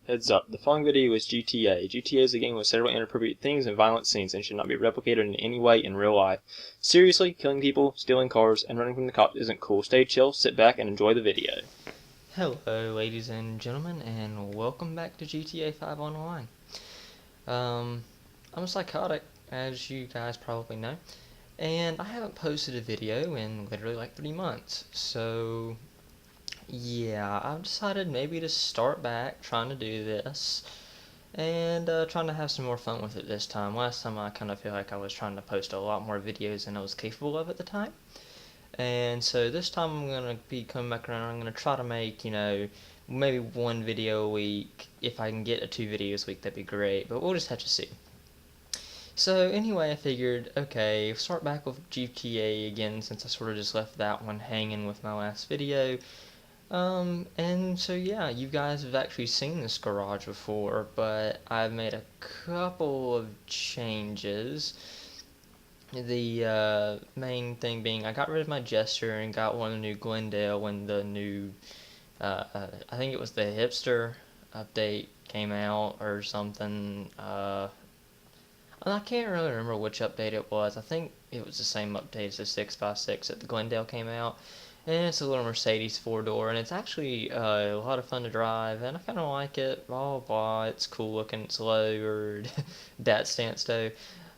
Heads up, the following video is GTA. GTA is a game with several inappropriate things and violent scenes and should not be replicated in any way in real life. Seriously, killing people, stealing cars, and running from the cops isn't cool. Stay chill, sit back, and enjoy the video. Hello ladies and gentlemen, and welcome back to GTA 5 Online. I'm a psychotic, as you guys probably know, and I haven't posted a video in literally like 3 months, so yeah, I've decided maybe to start back trying to do this, and trying to have some more fun with it this time. Last time I kind of feel like I was trying to post a lot more videos than I was capable of at the time. And so this time I'm going to be coming back around. I'm going to try to make, maybe one video a week. If I can get a 2 videos a week, that'd be great. But we'll just have to see. So anyway, I figured, okay, start back with GTA again since I sort of just left that one hanging with my last video. And so yeah, you guys have actually seen this garage before, but I've made a couple of changes. The main thing being I got rid of my Jester and got one of the new Glendale when the new, I think it was the hipster update came out or something. I can't really remember which update it was. I think it was the same update as the 656 that the Glendale came out. And it's a little Mercedes 4-door, and it's actually a lot of fun to drive, and I kind of like it. Blah, blah, it's cool looking, it's low, or dat stance though.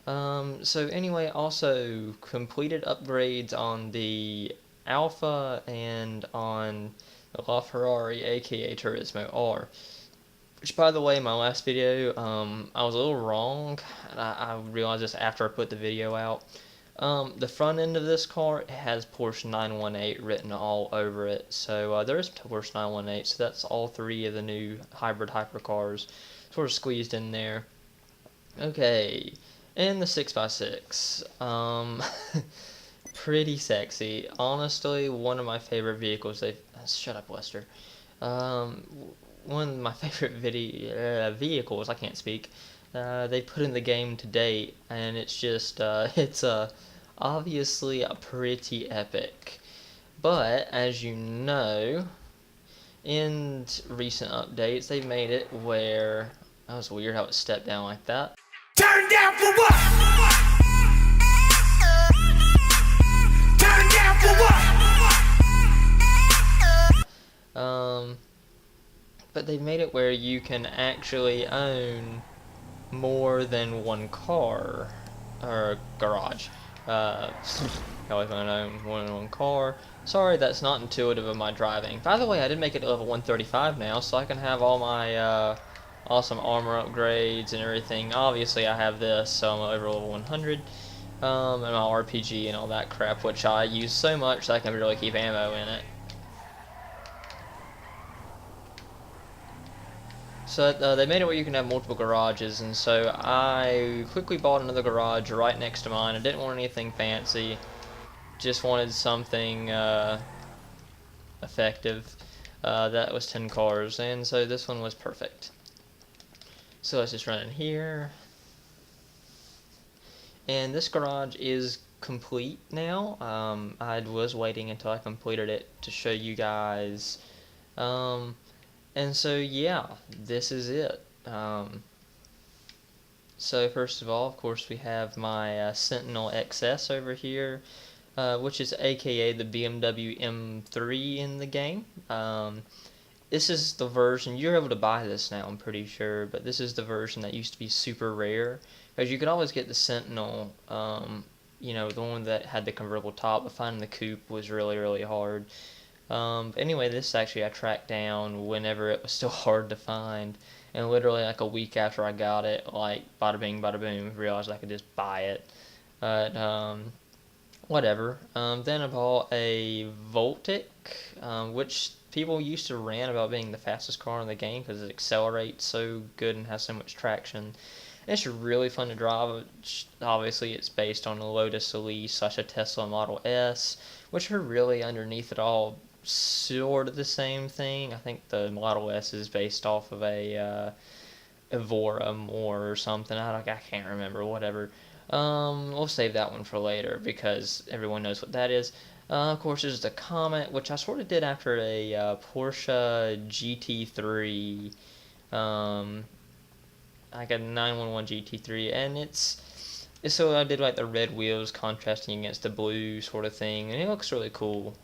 So anyway, also completed upgrades on the Alpha and on the LaFerrari, aka Turismo R. Which, by the way, my last video, I was a little wrong, and I realized this after I put the video out. The front end of this car has Porsche 918 written all over it, so there is Porsche 918, so that's all 3 of the new hybrid hypercars sort of squeezed in there. Okay. And the 6x6, pretty sexy. Honestly, one of my favorite vehicles. Shut up, Lester. One of my favorite vehicles. I can't speak. They put in the game to date, and it's just it's obviously a pretty epic. But as you know, in recent updates, they've made it where that was weird how it stepped down like that. Turn down for what? Turn down for what? But they've made it where you can actually own more than one car or garage. How I can own more than one car. Sorry, that's not intuitive of my driving. By the way, I did make it to level 135 now, so I can have all my awesome armor upgrades and everything. Obviously I have this, so I'm over level 100, and my RPG and all that crap, which I use so much that I can really keep ammo in it. So they made it where you can have multiple garages, and so I quickly bought another garage right next to mine. I didn't want anything fancy, just wanted something effective. That was 10 cars, and so this one was perfect. So let's just run in here. And this garage is complete now. I was waiting until I completed it to show you guys. And so yeah, this is it. So first of all, of course, we have my Sentinel XS over here, which is aka the BMW M3 in the game. This is the version, you're able to buy this now, I'm pretty sure, but this is the version that used to be super rare, because you could always get the Sentinel, the one that had the convertible top, but finding the coupe was really, really hard. But anyway, this actually I tracked down whenever it was still hard to find, and literally like a week after I got it, like, bada bing, bada boom, realized I could just buy it. But, whatever. Then I bought a Voltic, which people used to rant about being the fastest car in the game because it accelerates so good and has so much traction. And it's really fun to drive. Obviously, it's based on a Lotus Elise / a Tesla Model S, which are really underneath it all sort of the same thing. I think the Model S is based off of a Evora more or something. I can't remember. Whatever. We'll save that one for later because everyone knows what that is. Of course, there's the Comet, which I sort of did after a Porsche GT3 I got a 911 GT3, and it's so I did like the red wheels contrasting against the blue sort of thing, and it looks really cool.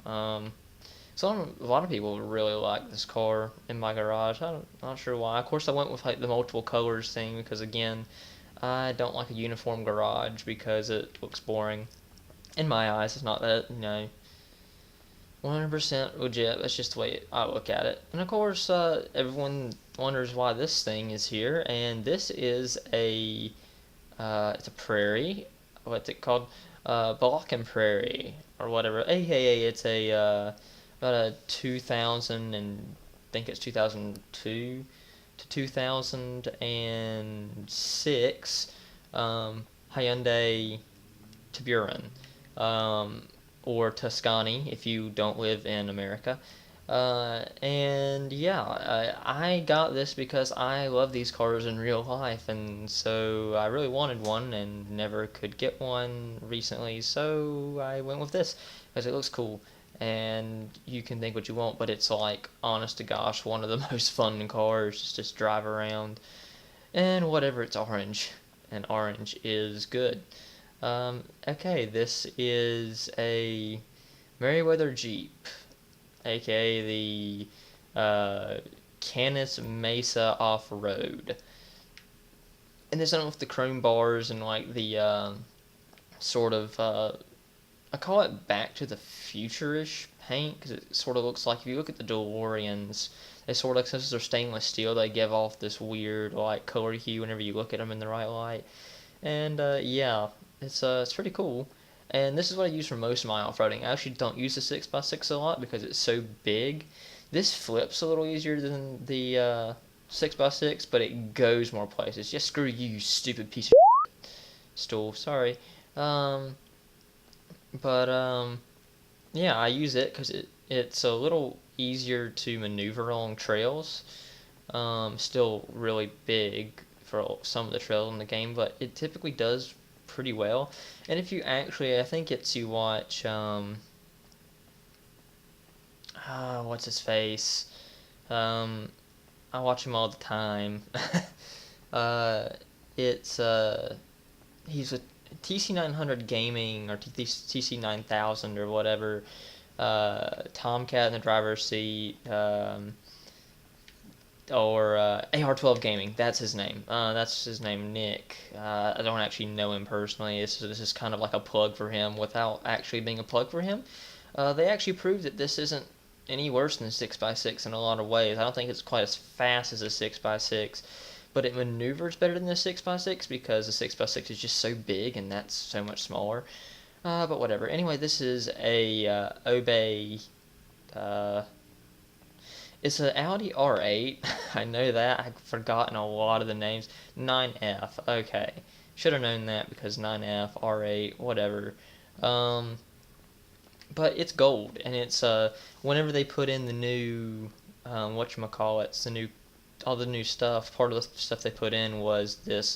So a lot of people really like this car in my garage. I'm not sure why. Of course, I went with like the multiple colors thing because again, I don't like a uniform garage because it looks boring. In my eyes, it's not that 100% legit. That's just the way I look at it. And of course, everyone wonders why this thing is here, and this is it's a prairie. What's it called? Balkan Prairie or whatever. AKA, it's about a 2000 and I think it's 2002 to 2006 Hyundai Tiburon. Or Tuscany if you don't live in America. And yeah, I got this because I love these cars in real life, and so I really wanted one and never could get one recently, so I went with this because it looks cool. And you can think what you want, but it's like, honest to gosh, one of the most fun cars just to drive around. And whatever, it's orange, and orange is good. Okay, this is a Merryweather Jeep, aka the Canis Mesa Off-Road. And this one with the chrome bars and like the sort of, I call it Back to the Future-ish paint, because it sort of looks like, if you look at the DeLoreans, they sort of, since they're stainless steel, they give off this weird like color hue whenever you look at them in the right light. And yeah, it's pretty cool. And this is what I use for most of my off-roading. I actually don't use the 6x6 a lot because it's so big. This flips a little easier than the 6x6, but it goes more places. Just screw you stupid piece of stool. Sorry. Yeah, I use it because it's a little easier to maneuver along trails. Still really big for some of the trails in the game, but it typically does pretty well. And if you actually, I think it's you watch, what's his face? I watch him all the time. It's, he's with TC900 Gaming, or TC9000 or whatever, Tomcat in the driver's seat, or AR12 Gaming. That's his name. Nick. I don't actually know him personally. This is kind of like a plug for him without actually being a plug for him. They actually proved that this isn't any worse than a 6x6 in a lot of ways. I don't think it's quite as fast as a 6x6, but it maneuvers better than the 6x6 because the 6x6 is just so big and that's so much smaller. But whatever. Anyway, this is a Obey. It's an Audi R8. I know that. I've forgotten a lot of the names. 9F. Okay. Should have known that because 9F, R8, whatever. But it's gold, and it's whenever they put in the new whatchamacallits, all the new stuff, part of the stuff they put in was this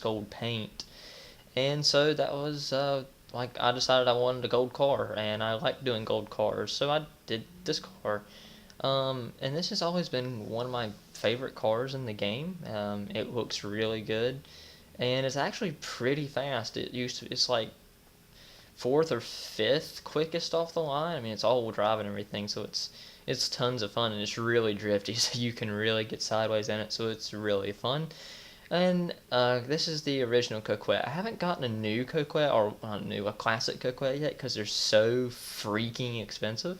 gold paint. And so that was like, I decided I wanted a gold car, and I like doing gold cars, so I did this car. And this has always been one of my favorite cars in the game. It looks really good, and it's actually pretty fast. It's like fourth or fifth quickest off the line. I mean, it's all-wheel drive and everything, so it's tons of fun, and it's really drifty, so you can really get sideways in it, so it's really fun. And this is the original Coquette. I haven't gotten a new Coquette, or a classic Coquette yet, because they're so freaking expensive.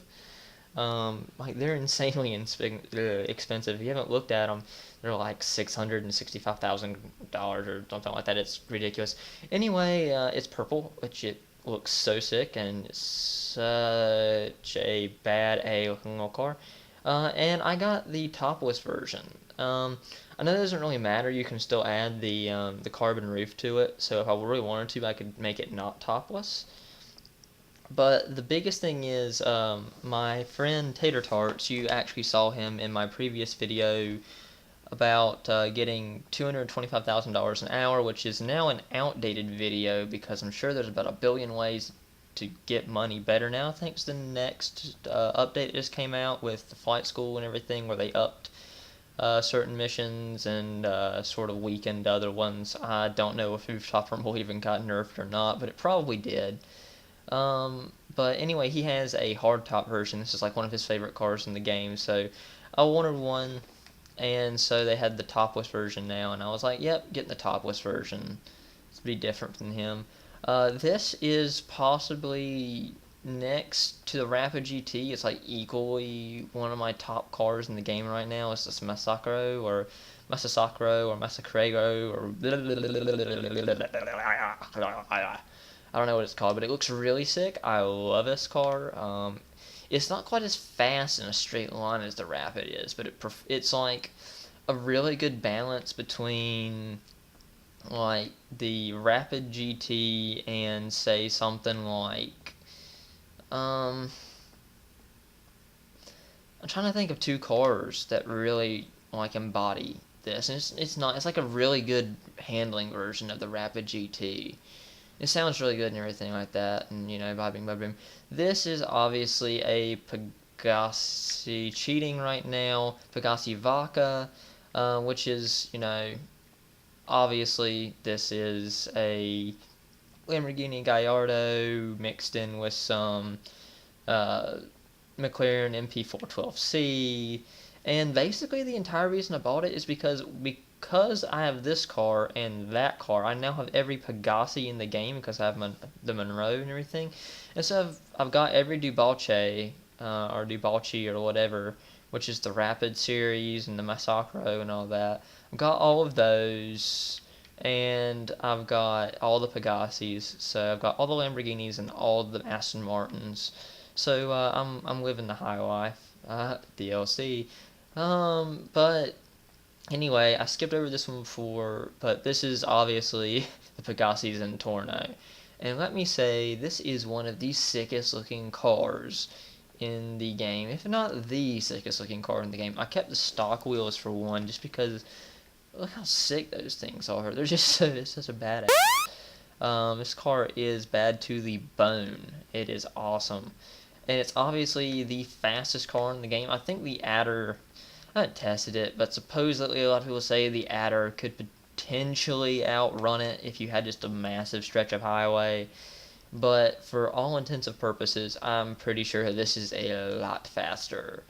Like, they're insanely expensive. If you haven't looked at them, they're like $665,000 or something like that. It's ridiculous. Anyway, it's purple, which it looks so sick, and it's such a bad looking little car. And I got the topless version. I know that doesn't really matter. You can still add the carbon roof to it. So if I really wanted to, I could make it not topless. But the biggest thing is, my friend Tater Tarts, you actually saw him in my previous video about getting $225,000 an hour, which is now an outdated video because I'm sure there's about a billion ways to get money better now, thanks to the next update that just came out with the flight school and everything, where they upped certain missions and sort of weakened other ones. I don't know if Rooftop Rumble even got nerfed or not, but it probably did. But anyway, he has a hardtop version. This is like one of his favorite cars in the game, so I wanted one, and so they had the topless version now, and I was like, yep, get the topless version. It's pretty different from him. This is possibly next to the Rapid GT. It's like equally one of my top cars in the game right now. It's this Masakro or Massacrego or I don't know what it's called, but it looks really sick. I love this car. It's not quite as fast in a straight line as the Rapid is, but it's like a really good balance between like the Rapid GT and say something like I'm trying to think of two cars that really like embody this, and it's like a really good handling version of the Rapid GT. It sounds really good and everything like that, and boom. This is obviously a Pegassi cheating right now, Pegassi Vaca, which is obviously this is a Lamborghini Gallardo mixed in with some McLaren MP412C, and basically the entire reason I bought it is because I have this car and that car. I now have every Pegassi in the game because I have the Monroe and everything, and so I've got every Dubauche or Dubauchi or whatever, which is the Rapid series and the Massacro and all that. I've got all of those, and I've got all the Pegassis. So I've got all the Lamborghinis and all the Aston Martins. So I'm living the high life. DLC. But anyway, I skipped over this one before, but this is obviously the Pegassi Zentorno. And let me say, this is one of the sickest looking cars in the game, if not the sickest looking car in the game. I kept the stock wheels for one, just because look how sick those things are. They're just it's such a badass. This car is bad to the bone. It is awesome, and it's obviously the fastest car in the game. I think the Adder, I haven't tested it, but supposedly a lot of people say the Adder could potentially outrun it if you had just a massive stretch of highway. But for all intents and purposes, I'm pretty sure this is a lot faster.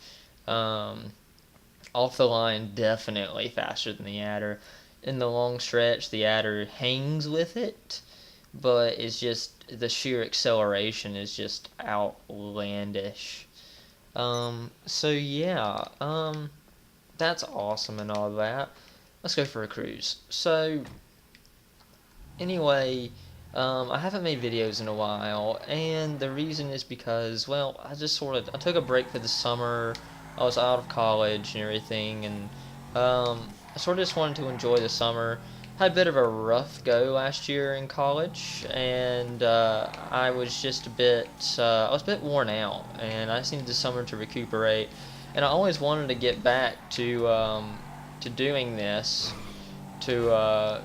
Off the line, definitely faster than the Adder. In the long stretch, the Adder hangs with it, but it's just the sheer acceleration is just outlandish. So yeah, that's awesome and all that. Let's go for a cruise. So anyway, I haven't made videos in a while, and the reason is because, well, I took a break for the summer. I was out of college and everything, and I sort of just wanted to enjoy the summer. Had a bit of a rough go last year in college, and I was just a bit worn out, and I just needed the summer to recuperate. And I always wanted to get back to doing this, to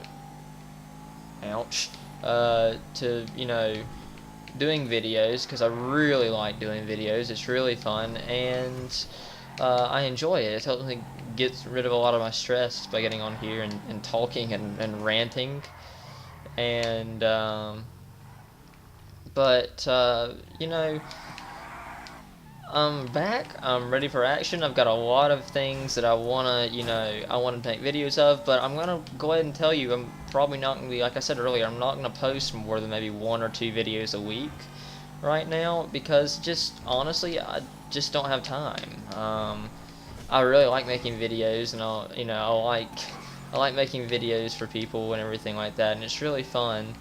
doing videos, because I really like doing videos. It's really fun, and I enjoy it. It helps me get rid of a lot of my stress by getting on here and talking and ranting. And I'm back. I'm ready for action. I've got a lot of things that I wanna make videos of, but I'm gonna go ahead and tell you, I'm probably not gonna be, like I said earlier, I'm not gonna post more than maybe 1 or 2 videos a week right now, because just honestly, I just don't have time. I really like making videos, and I like making videos for people and everything like that, and it's really fun.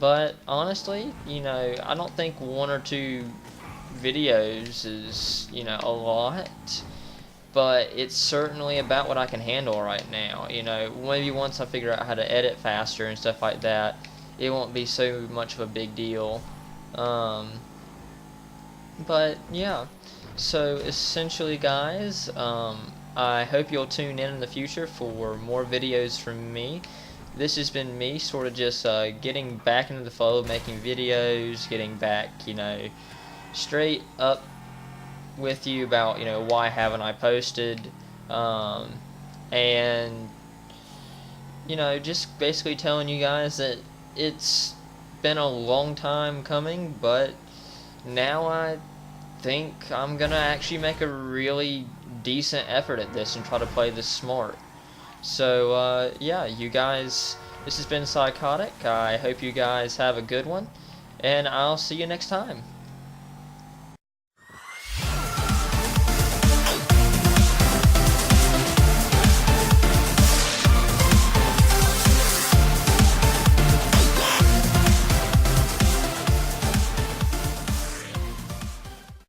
But honestly, I don't think 1 or 2 videos is a lot, but it's certainly about what I can handle right now. Maybe once I figure out how to edit faster and stuff like that, it won't be so much of a big deal. But yeah, so essentially, guys, I hope you'll tune in the future for more videos from me. This has been me sort of just getting back into the flow of making videos, getting back, straight up with you about, why haven't I posted. and just basically telling you guys that it's been a long time coming, but now I think I'm gonna actually make a really decent effort at this and try to play this smart. So yeah, you guys, this has been Psychotic. I hope you guys have a good one, and I'll see you next time.